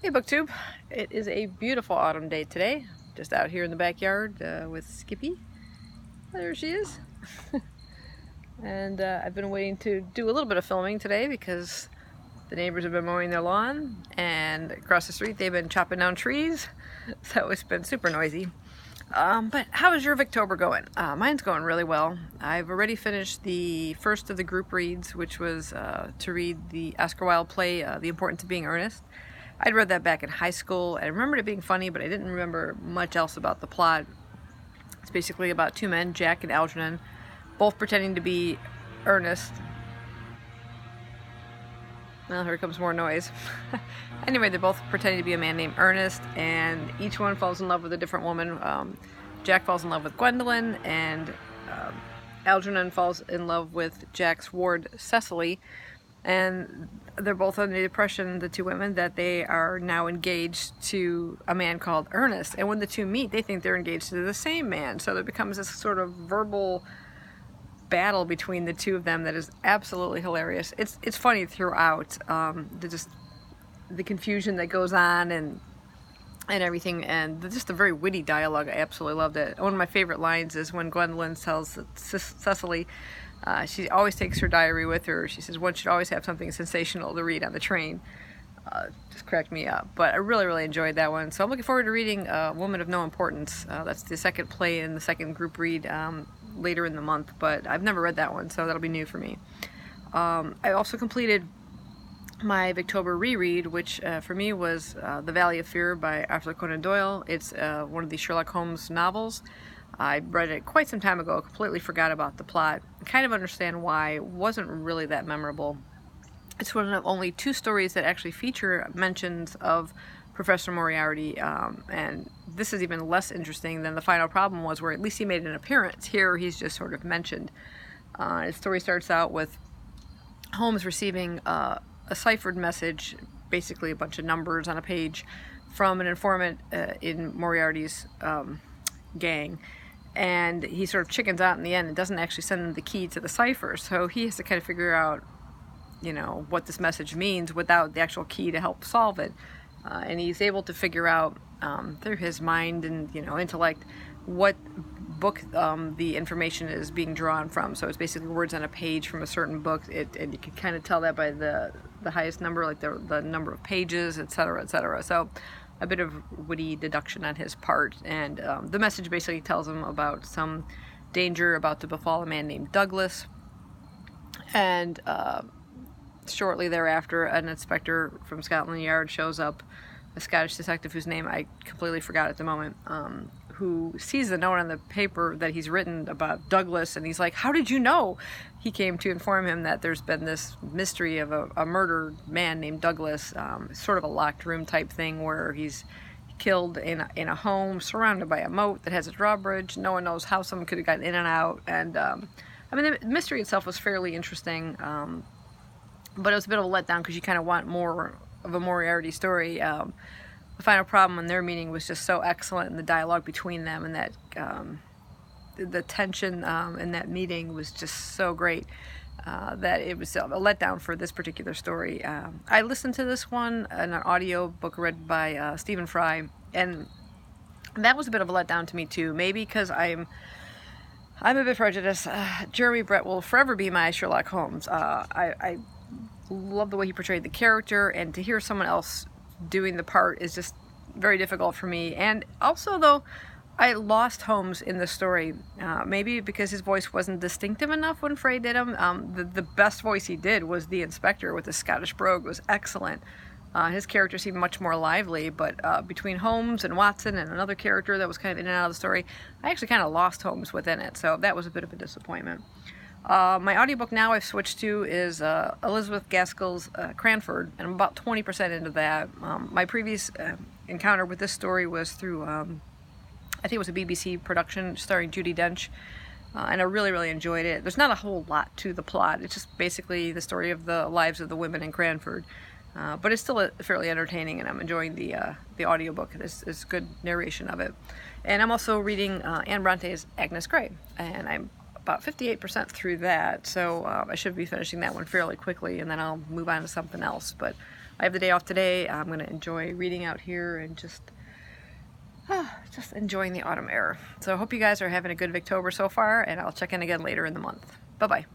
Hey Booktube, it is a beautiful autumn day today. Just out here in the backyard with Skippy. There she is. And I've been waiting to do a little bit of filming today because the neighbors have been mowing their lawn, and across the street they've been chopping down trees, so it's been super noisy. But how is your Victober going? Mine's going really well. I've already finished the first of the group reads, which was to read the Oscar Wilde play, The Importance of Being Earnest. I'd read that back in high school. I remembered it being funny, but I didn't remember much else about the plot. It's basically about two men, Jack and Algernon, both pretending to be Ernest. Well, here comes more noise. Anyway, they're both pretending to be a man named Ernest, and each one falls in love with a different woman. Jack falls in love with Gwendolyn, and Algernon falls in love with Jack's ward, Cecily. And they're both under the impression, the two women, that they are now engaged to a man called Ernest. And when the two meet, they think they're engaged to the same man. So there becomes this sort of verbal battle between the two of them that is absolutely hilarious. It's funny throughout. The confusion that goes on and everything, and just a very witty dialogue. I absolutely loved it. One of my favorite lines is when Gwendolyn tells Cecily, she always takes her diary with her. She says one should always have something sensational to read on the train. Just cracked me up. But I really enjoyed that one. So I'm looking forward to reading Woman of No Importance. That's the second play in the second group read later in the month. But I've never read that one, so that'll be new for me. I also completed my Victober reread, which for me was The Valley of Fear by Arthur Conan Doyle. It's one of the Sherlock Holmes novels. I read it quite some time ago, completely forgot about the plot. I kind of understand why. It wasn't really that memorable. It's one of only two stories that actually feature mentions of Professor Moriarty, and this is even less interesting than The Final Problem was, where at least he made an appearance. Here he's just sort of mentioned. The story starts out with Holmes receiving a ciphered message, basically a bunch of numbers on a page, from an informant in Moriarty's gang. And he sort of chickens out in the end and doesn't actually send him the key to the cipher. So he has to kind of figure out, what this message means without the actual key to help solve it. And he's able to figure out through his mind and, intellect what book the information is being drawn from. So it's basically words on a page from a certain book. And you can kind of tell that by the highest number, like the number of pages, etc., etc. So a bit of witty deduction on his part, and the message basically tells him about some danger about to befall a man named Douglas, and shortly thereafter an inspector from Scotland Yard shows up, a Scottish detective whose name I completely forgot at the moment, who sees the note on the paper that he's written about Douglas, and he's like, how did you know? He came to inform him that there's been this mystery of a murdered man named Douglas, sort of a locked room type thing where he's killed in a home surrounded by a moat that has a drawbridge. No one knows how someone could have gotten in and out, and the mystery itself was fairly interesting, but it was a bit of a letdown because you kind of want more of a Moriarty story. The Final Problem in their meeting was just so excellent, and the dialogue between them, and that the tension in that meeting was just so great that it was a letdown for this particular story. I listened to this one in an audio book read by Stephen Fry, and that was a bit of a letdown to me too. Maybe because I'm a bit prejudiced. Jeremy Brett will forever be my Sherlock Holmes. I love the way he portrayed the character, and to hear someone else doing the part is just very difficult for me. And also, though, I lost Holmes in the story, maybe because his voice wasn't distinctive enough when Frey did him. The best voice he did was the inspector with the Scottish brogue, was excellent. His character seemed much more lively, but between Holmes and Watson and another character that was kind of in and out of the story, I actually kind of lost Holmes within it, so that was a bit of a disappointment. My audiobook now I've switched to is Elizabeth Gaskell's Cranford, and I'm about 20% into that. My previous encounter with this story was through, I think it was a BBC production starring Judi Dench, and I really enjoyed it. There's not a whole lot to the plot. It's just basically the story of the lives of the women in Cranford, but it's still fairly entertaining, and I'm enjoying the audiobook. It's good narration of it. And I'm also reading Anne Bronte's Agnes Grey, and I'm about 58% through that, so I should be finishing that one fairly quickly, and then I'll move on to something else. But I have the day off today. I'm going to enjoy reading out here and just enjoying the autumn air. So I hope you guys are having a good Victober so far, and I'll check in again later in the month. Bye-bye.